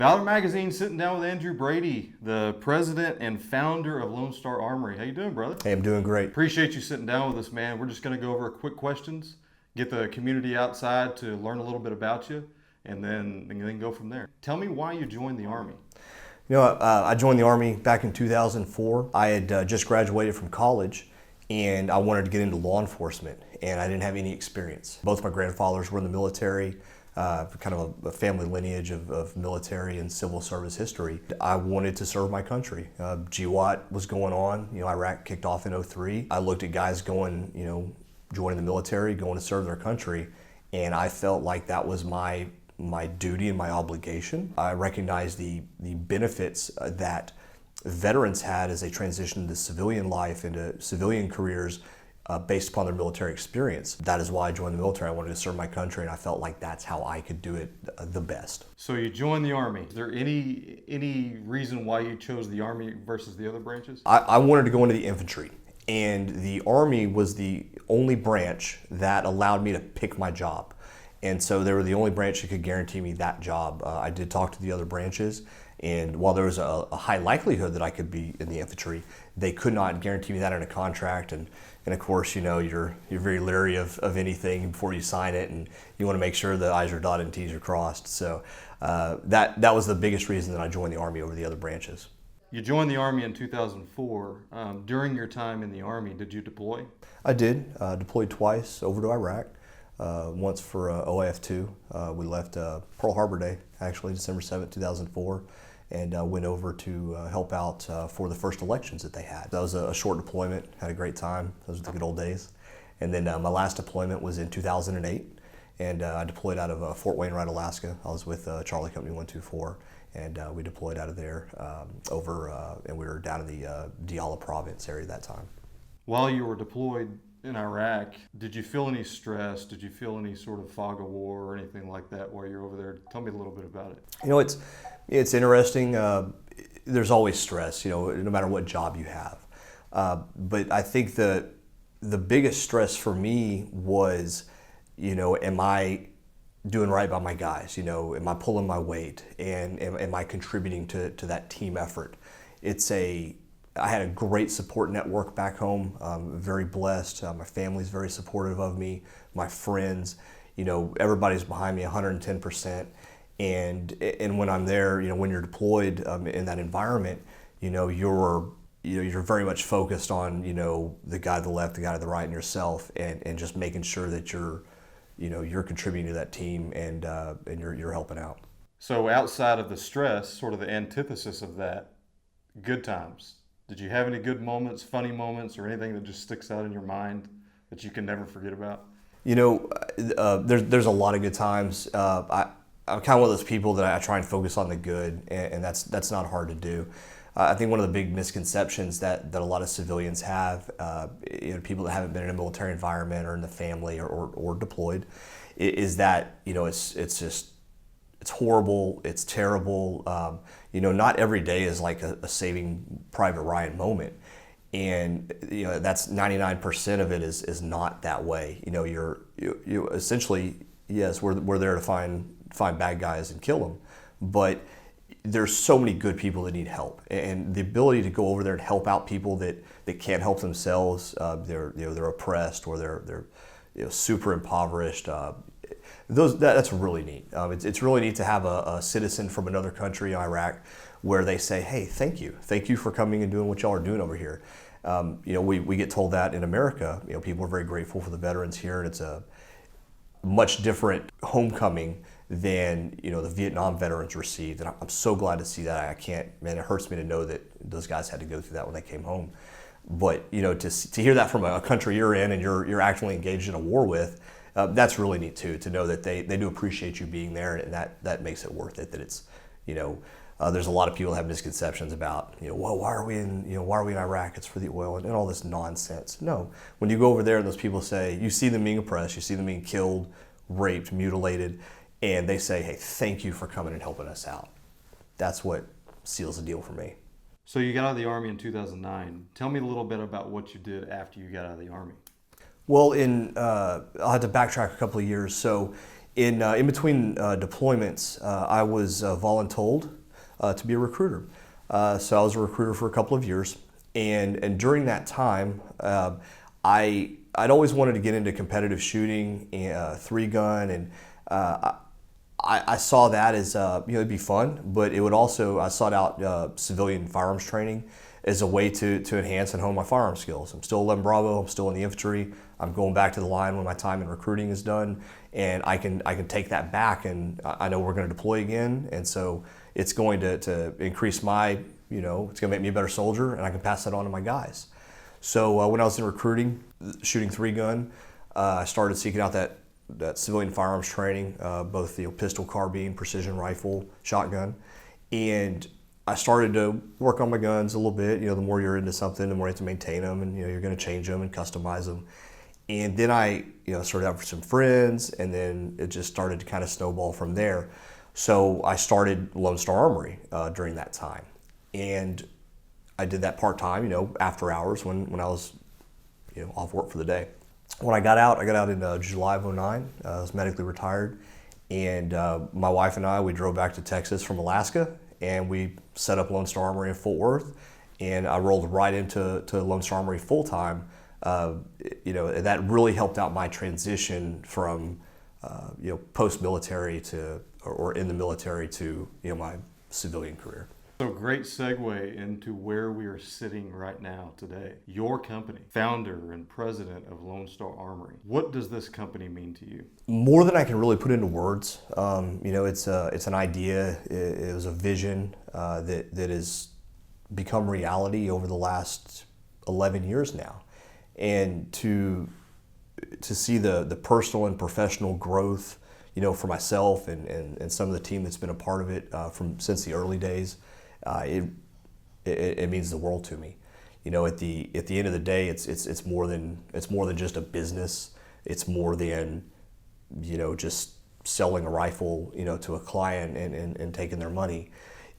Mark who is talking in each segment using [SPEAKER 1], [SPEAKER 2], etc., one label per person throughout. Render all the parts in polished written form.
[SPEAKER 1] Ballard Magazine sitting down with Andrew Brady, the president and founder of Lonestar Armory. How you doing, brother?
[SPEAKER 2] Hey, I'm doing great.
[SPEAKER 1] Appreciate you sitting down with us, man. We're just going to go over quick questions, get the community outside to learn a little bit about you, and then go from there. Tell me why you joined the Army.
[SPEAKER 2] I joined the Army back in 2004. I had just graduated from college, and I wanted to get into law enforcement, and I didn't have any experience. Both my grandfathers were in the military, kind of a family lineage of military and civil service history. I wanted to serve my country. GWAT was going on. Iraq kicked off in '03. I looked at guys going, joining the military, going to serve their country, and I felt like that was my duty and my obligation. I recognized the benefits that veterans had as they transitioned into civilian life, into civilian careers based upon their military experience. That is why I joined the military. I wanted to serve my country, and I felt like that's how I could do it the best.
[SPEAKER 1] So you joined the Army. Is there any reason why you chose the Army versus the other branches?
[SPEAKER 2] I wanted to go into the infantry, and the Army was the only branch that allowed me to pick my job. And so they were the only branch that could guarantee me that job. I did talk to the other branches, and while there was a high likelihood that I could be in the infantry, they could not guarantee me that in a contract. And of course, you're very leery of anything before you sign it, and you want to make sure the I's are dotted and T's are crossed. So that was the biggest reason that I joined the Army over the other branches.
[SPEAKER 1] You joined the Army in 2004. During your time in the Army, did you deploy?
[SPEAKER 2] I did. Deployed twice over to Iraq. Once for OIF2. We left Pearl Harbor Day, actually, December 7th, 2004, and went over to help out for the first elections that they had. That was a short deployment, had a great time. Those were the good old days. And then my last deployment was in 2008, and I deployed out of Fort Wainwright, Alaska. I was with Charlie Company 124, and we deployed out of there and we were down in the Diyala province area at that time. While
[SPEAKER 1] you were deployed in Iraq, did you feel any stress? Did you feel any sort of fog of war or anything like that while you're over there? Tell me a little bit about it.
[SPEAKER 2] It's interesting. There's always stress, no matter what job you have. But I think the biggest stress for me was, am I doing right by my guys? Am I pulling my weight? And am I contributing to that team effort? I had a great support network back home. I'm very blessed. My family's very supportive of me. My friends, everybody's behind me 110%. And when I'm there, when you're deployed in that environment, you're very much focused on the guy to the left, the guy to the right, and yourself, and just making sure that you're contributing to that team and you're helping out.
[SPEAKER 1] So outside of the stress, sort of the antithesis of that, good times. Did you have any good moments, funny moments, or anything that just sticks out in your mind that you can never forget about?
[SPEAKER 2] There's a lot of good times. I'm kind of one of those people that I try and focus on the good, and that's not hard to do. I think one of the big misconceptions that a lot of civilians have, people that haven't been in a military environment or in the family or deployed, is that it's horrible, it's terrible. Not every day is like a Saving Private Ryan moment. And that's 99% of it is not that way. You essentially, yes, we're there to find bad guys and kill them, but there's so many good people that need help, and the ability to go over there and help out people that can't help themselves, they're oppressed or they're super impoverished. That's really neat. It's really neat to have a citizen from another country, Iraq, where they say, "Hey, thank you for coming and doing what y'all are doing over here." We get told that in America. People are very grateful for the veterans here, and it's a much different homecoming than the Vietnam veterans received. And I'm so glad to see that. It hurts me to know that those guys had to go through that when they came home. But to hear that from a country you're in and you're actually engaged in a war with. That's really neat too, to know that they do appreciate you being there, and that makes it worth it. That it's, there's a lot of people that have misconceptions about, well, why are we in Iraq? It's for the oil and all this nonsense. No, when you go over there and those people say, you see them being oppressed, you see them being killed, raped, mutilated, and they say, hey, thank you for coming and helping us out. That's what seals the deal for me.
[SPEAKER 1] So you got out of the Army in 2009. Tell me a little bit about what you did after you got out of the Army.
[SPEAKER 2] Well, I'll have to backtrack a couple of years. So In between deployments, I was voluntold to be a recruiter. So I was a recruiter for a couple of years, and during that time, I'd always wanted to get into competitive shooting, three gun, and I saw that as it'd be fun, but it would also I sought out civilian firearms training as a way to enhance and hone my firearm skills. I'm still 11 Bravo. I'm still in the infantry. I'm going back to the line when my time in recruiting is done, and I can take that back, and I know we're going to deploy again, and so it's going to increase my it's going to make me a better soldier, and I can pass that on to my guys. So when I was in recruiting, shooting three gun, I started seeking out that civilian firearms training, both pistol, carbine, precision rifle, shotgun, and I started to work on my guns a little bit. The more you're into something, the more you have to maintain them, and you're going to change them and customize them. And then I started out with some friends, and then it just started to kind of snowball from there. So I started Lonestar Armory during that time, and I did that part time, after hours when I was off work for the day. When I got out in July of '09. I was medically retired, and my wife and I, we drove back to Texas from Alaska, and we set up Lonestar Armory in Fort Worth, and I rolled right into Lonestar Armory full time. That really helped out my transition from post-military or in the military to my civilian career.
[SPEAKER 1] So great segue into where we are sitting right now today. Your company, founder and president of Lonestar Armory. What does this company mean to you?
[SPEAKER 2] More than I can really put into words. It's an idea. It was a vision that has become reality over the last 11 years now, and to see the personal and professional growth, for myself and some of the team that's been a part of it since the early days. It means the world to me. At the end of the day, it's more than just a business. It's more than just selling a rifle to a client and taking their money.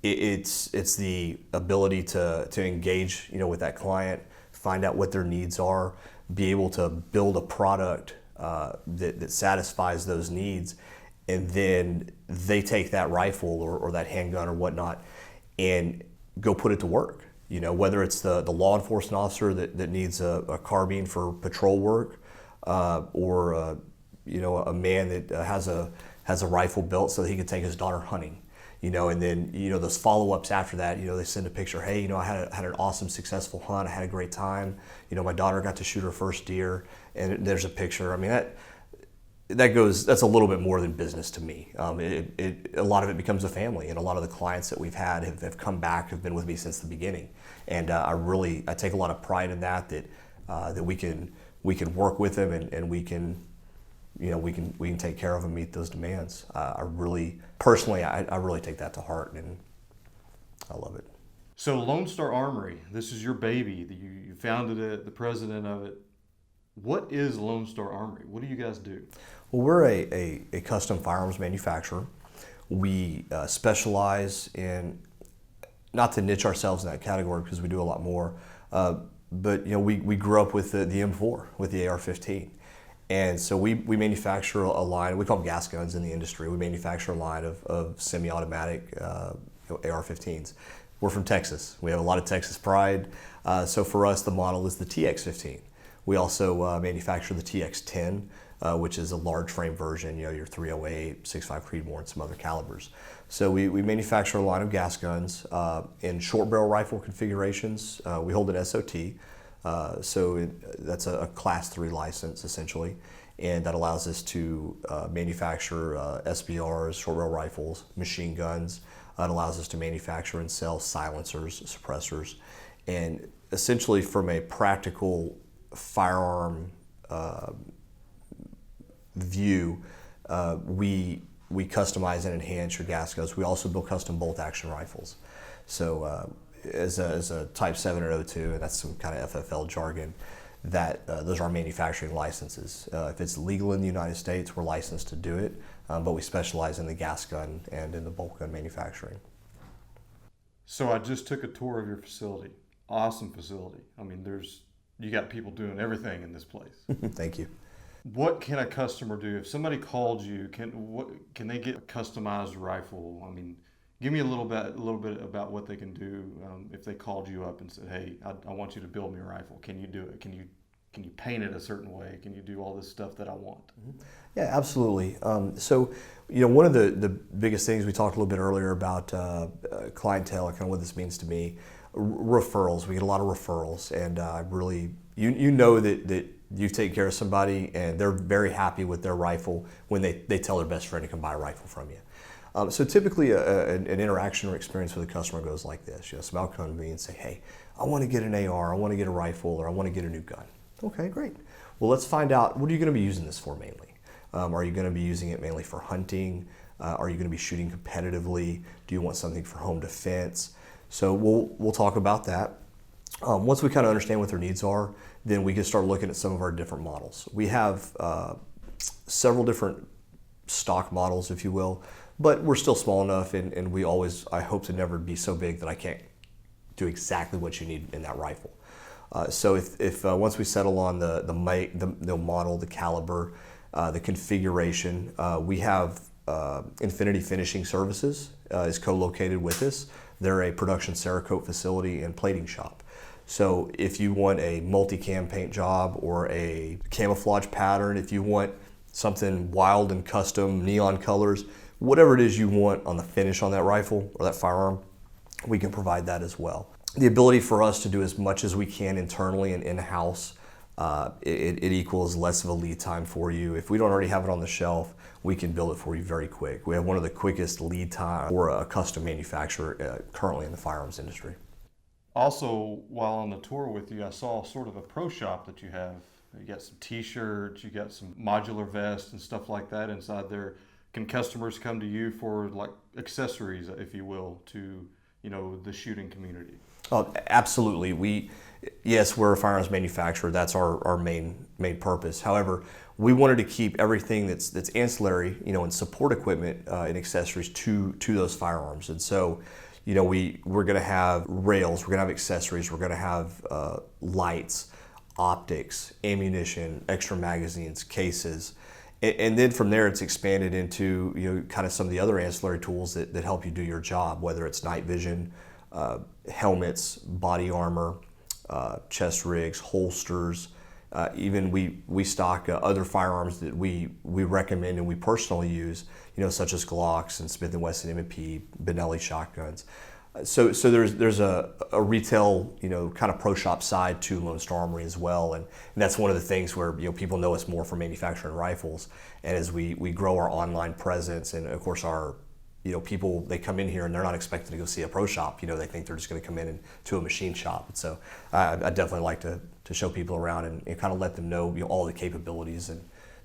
[SPEAKER 2] It's the ability to engage with that client, find out what their needs are, be able to build a product that satisfies those needs, and then they take that rifle or that handgun or whatnot and go put it to work. Whether it's the law enforcement officer that needs a carbine for patrol work, or a man that has a rifle built so that he can take his daughter hunting. And then those follow-ups after that. They send a picture. Hey, I had an awesome, successful hunt. I had a great time. My daughter got to shoot her first deer, and there's a picture. I mean that's a little bit more than business to me. A lot of it becomes a family, and a lot of the clients that we've had have come back, have been with me since the beginning, and I take a lot of pride in that we can work with them, and we can take care of them, meet those demands. I really take that to heart, and I love it.
[SPEAKER 1] So Lonestar Armory, this is your baby. You founded it, the president of it. What is Lonestar Armory? What do you guys do?
[SPEAKER 2] Well, we're a custom firearms manufacturer. We specialize in, not to niche ourselves in that category because we do a lot more, but we grew up with the M4, with the AR-15. And so we manufacture a line, we call them gas guns in the industry. We manufacture a line of semi-automatic AR-15s. We're from Texas. We have a lot of Texas pride. So for us, the model is the TX-15. We also manufacture the TX-10, which is a large frame version, your 308, 6.5 Creedmoor, and some other calibers. So we manufacture a line of gas guns in short barrel rifle configurations. We hold an SOT, that's a Class 3 license essentially, and that allows us to manufacture SBRs, short barrel rifles, machine guns. It allows us to manufacture and sell silencers, suppressors, and essentially from a practical firearm view, we customize and enhance your gas guns. We also build custom bolt action rifles. So as a Type 7 or 02, and that's some kind of FFL jargon, that those are our manufacturing licenses. If it's legal in the United States, we're licensed to do it, but we specialize in the gas gun and in the bolt gun manufacturing.
[SPEAKER 1] So I just took a tour of your facility. Awesome facility. I mean, you got people doing everything in this place.
[SPEAKER 2] Thank you.
[SPEAKER 1] What can a customer do if somebody called you? Can they get a customized rifle? I mean, give me a little bit about what they can do if they called you up and said, "Hey, I want you to build me a rifle. Can you do it? Can you paint it a certain way? Can you do all this stuff that I want?"
[SPEAKER 2] Yeah, absolutely. So, one of the biggest things we talked a little bit earlier about clientele, and kind of what this means to me, referrals. We get a lot of referrals, and really, you know that you've taken care of somebody, and they're very happy with their rifle when they tell their best friend to come buy a rifle from you. So typically, an interaction or experience with a customer goes like this. Somebody will come to me and say, "Hey, I want to get an AR, I want to get a rifle, or I want to get a new gun." Okay, great. Well, let's find out, what are you going to be using this for mainly? Are you going to be using it mainly for hunting? Are you going to be shooting competitively? Do you want something for home defense? So we'll talk about that. Once we kind of understand what their needs are, then we can start looking at some of our different models. We have several different stock models, if you will, but we're still small enough, and I hope to never be so big that I can't do exactly what you need in that rifle. So if once we settle on the make, the model, the caliber, the configuration, we have Infinity Finishing Services is co-located with us. They're a production Cerakote facility and plating shop. So if you want a multi-cam paint job or a camouflage pattern, if you want something wild and custom neon colors, whatever it is you want on the finish on that rifle or that firearm, we can provide that as well. The ability for us to do as much as we can internally and in-house, it equals less of a lead time for you. If we don't already have it on the shelf, we can build it for you very quick. We have one of the quickest lead time for a custom manufacturer currently in the firearms industry.
[SPEAKER 1] Also, while on the tour with you, I saw sort of a pro shop that you have. You got some T-shirts, you got some modular vests and stuff like that inside there. Can customers come to you for like accessories, if you will, to the shooting community?
[SPEAKER 2] Oh, absolutely. Yes, we're a firearms manufacturer. That's our main purpose. However, we wanted to keep everything that's ancillary, and support equipment and accessories to those firearms. And so, we're going to have rails, we're going to have accessories, we're going to have lights, optics, ammunition, extra magazines, cases. And then from there, it's expanded into kind of some of the other ancillary tools that help you do your job, whether it's night vision, helmets, body armor, chest rigs, holsters. Even we stock other firearms that we recommend and we personally use, such as Glocks and Smith & Wesson M&P, Benelli shotguns. So there's a retail, kind of pro shop side to Lonestar Armory as well, and that's one of the things where people know us more for manufacturing rifles, and as we grow our online presence, and of course our people, they come in here and they're not expected to go see a pro shop. They think they're just going to come in to a machine shop. And so I definitely like to show people around and kind of let them know, all the capabilities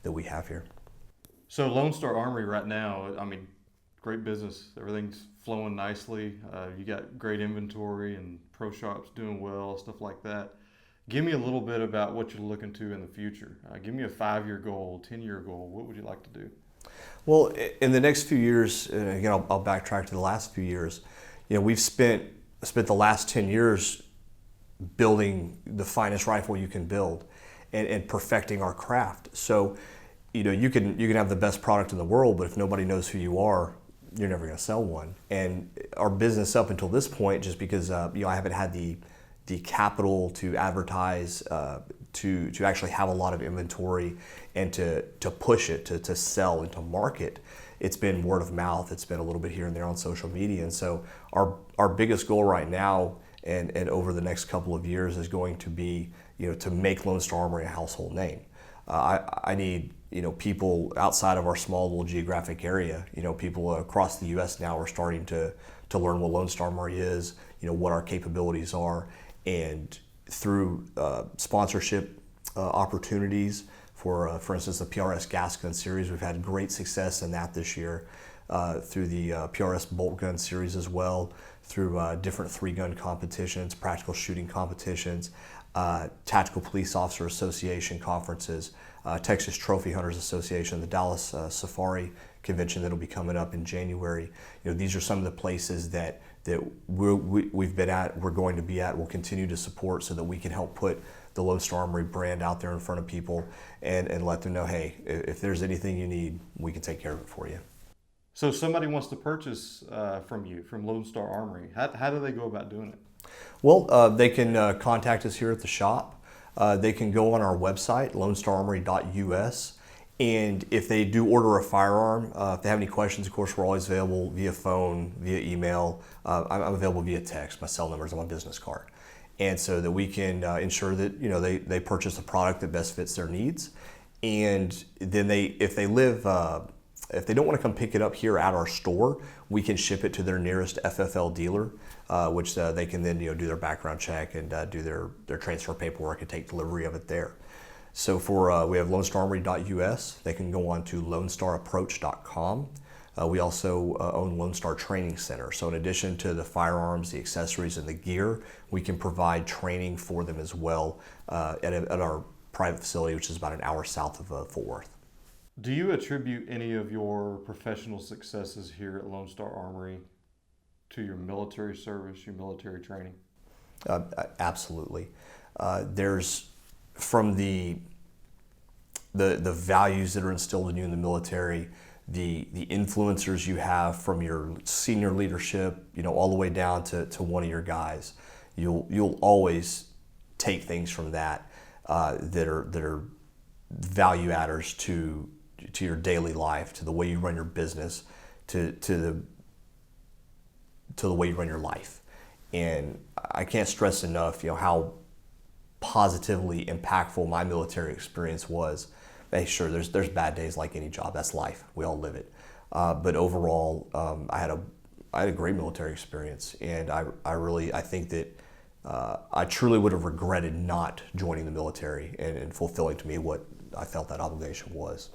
[SPEAKER 2] that we have here.
[SPEAKER 1] So Lonestar Armory right now, I mean, great business. Everything's flowing nicely. You got great inventory and pro shops doing well, stuff like that. Give me a little bit about what you're looking to in the future. Give me a 5-year goal, 10-year goal. What would you like to do?
[SPEAKER 2] Well, in the next few years, again, I'll backtrack to the last few years. We've spent the last 10 years building the finest rifle you can build, and perfecting our craft. So, you can have the best product in the world, but if nobody knows who you are, you're never going to sell one. And our business up until this point, just because I haven't had the capital to advertise, to actually have a lot of inventory, and to push it, to sell and to market, it's been word of mouth. It's been a little bit here and there on social media. And so our biggest goal right now and over the next couple of years is going to be to make Lonestar Armory a household name. I need people outside of our small little geographic area. People across the U.S. now are starting to learn what Lonestar Armory is, what our capabilities are, and through sponsorship opportunities for instance, the PRS gas gun series. We've had great success in that this year, through the PRS bolt gun series as well, through different 3-gun competitions, practical shooting competitions, Tactical Police Officer Association conferences, Texas Trophy Hunters Association, the Dallas Safari Convention that'll be coming up in January. These are some of the places that we've been at, we're going to be at, we'll continue to support so that we can help put the Lonestar Armory brand out there in front of people and let them know, hey, if there's anything you need, we can take care of it for you.
[SPEAKER 1] So if somebody wants to purchase from you, from Lonestar Armory, how do they go about doing it?
[SPEAKER 2] Well, they can contact us here at the shop. They can go on our website, lonestararmory.us. And if they do order a firearm, if they have any questions, of course, we're always available via phone, via email. I'm available via text. My cell number is on my business card. And so that we can ensure that they purchase a product that best fits their needs. And then if they if they don't want to come pick it up here at our store, we can ship it to their nearest FFL dealer, which they can then do their background check and do their transfer paperwork and take delivery of it there. So we have lonestararmory.us. They can go on to lonestarapproach.com. We also own Lonestar Training Center. So in addition to the firearms, the accessories, and the gear, we can provide training for them as well at our private facility, which is about an hour south of Fort Worth.
[SPEAKER 1] Do you attribute any of your professional successes here at Lonestar Armory to your military service, your military training?
[SPEAKER 2] Absolutely. There's from the values that are instilled in you in the military, the influencers you have from your senior leadership, all the way down to one of your guys. You'll always take things from that that are value adders to your daily life, to the way you run your business, to the way you run your life. And I can't stress enough, how positively impactful my military experience was. Hey, sure, there's bad days like any job. That's life. We all live it. But overall, I had a great military experience, and I think that I truly would have regretted not joining the military and fulfilling to me what I felt that obligation was.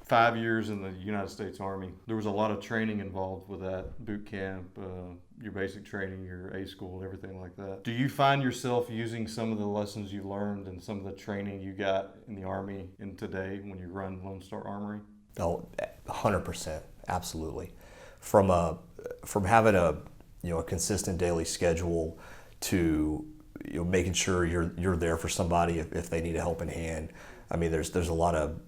[SPEAKER 1] 5 years in the United States Army. There was a lot of training involved with that, boot camp, your basic training, your A school, everything like that. Do you find yourself using some of the lessons you learned and some of the training you got in the Army in today when you run Lonestar Armory?
[SPEAKER 2] Oh, 100%, absolutely. From having a consistent daily schedule to making sure you're there for somebody if they need a helping hand. I mean, there's a lot of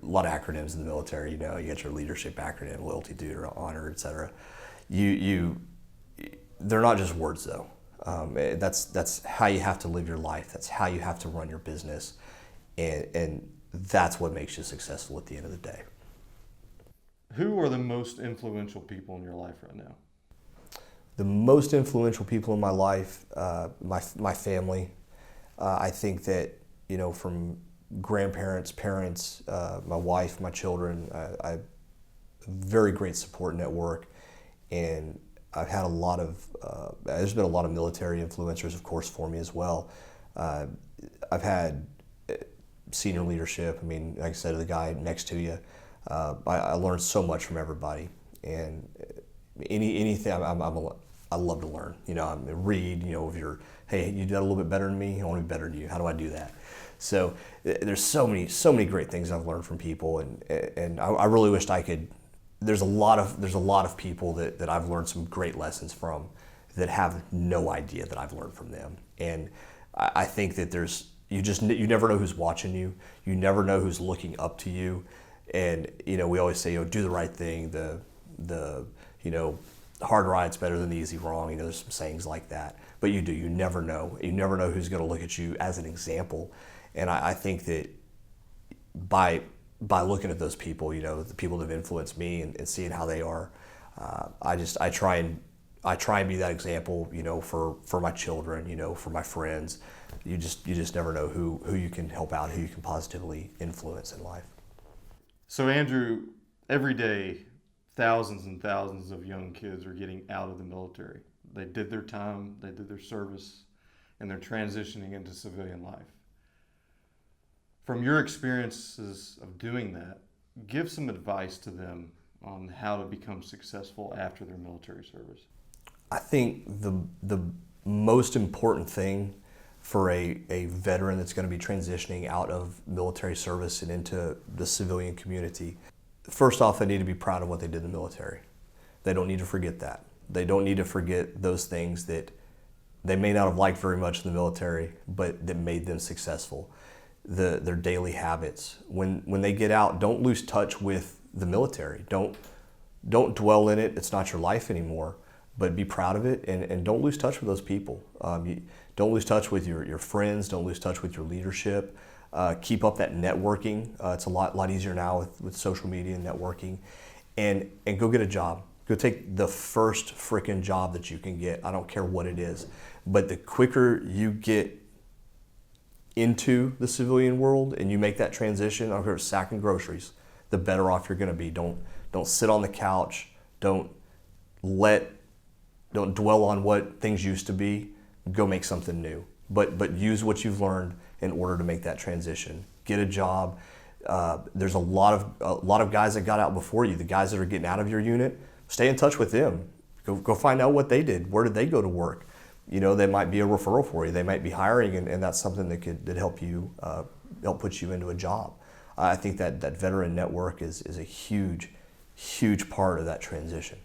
[SPEAKER 2] acronyms in the military. You get your leadership acronym, loyalty, duty, honor, etc. They're not just words though. That's how you have to live your life. That's how you have to run your business, and that's what makes you successful at the end of the day.
[SPEAKER 1] Who are the most influential people in your life right now?
[SPEAKER 2] The most influential people in my life, my family. I think that from grandparents, parents, my wife, my children. I have a very great support network, and I've had there's been a lot of military influencers, of course, for me as well. I've had senior leadership. I mean, like I said, the guy next to you. I learned so much from everybody, and anything. I love to learn. I read. If you're, hey, you did a little bit better than me, I want to be better than you. How do I do that? So there's so many great things I've learned from people, and I really wished I could. There's a lot of people that I've learned some great lessons from that have no idea that I've learned from them, and I think that you never know who's watching you, you never know who's looking up to you, and we always say do the right thing, the hard right's better than the easy wrong. There's some sayings like that, but you never know who's going to look at you as an example. And I think that by looking at those people, the people that have influenced me and seeing how they are, I try and be that example, for my children, for my friends. You just never know who you can help out, who you can positively influence in life.
[SPEAKER 1] So Andrew, every day, thousands and thousands of young kids are getting out of the military. They did their time, they did their service, and they're transitioning into civilian life. From your experiences of doing that, give some advice to them on how to become successful after their military service.
[SPEAKER 2] I think the most important thing for a veteran that's going to be transitioning out of military service and into the civilian community, first off, they need to be proud of what they did in the military. They don't need to forget that. They don't need to forget those things that they may not have liked very much in the military, but that made them successful. Their daily habits. When they get out, don't lose touch with the military. Don't dwell in it. It's not your life anymore, but be proud of it, and don't lose touch with those people. Don't lose touch with your friends. Don't lose touch with your leadership. Keep up that networking. It's a lot easier now with social media and networking, and go get a job. Go take the first freaking job that you can get. I don't care what it is, but the quicker you get into the civilian world and you make that transition, I don't care if it's sacking groceries, the better off you're going to be. Don't sit on the couch. Don't dwell on what things used to be. Go make something new. But use what you've learned in order to make that transition. Get a job. There's a lot of guys that got out before you. The guys that are getting out of your unit, stay in touch with them. Go find out what they did. Where did they go to work? They might be a referral for you. They might be hiring, and that's something that help put you into a job. I think that veteran network is a huge part of that transition.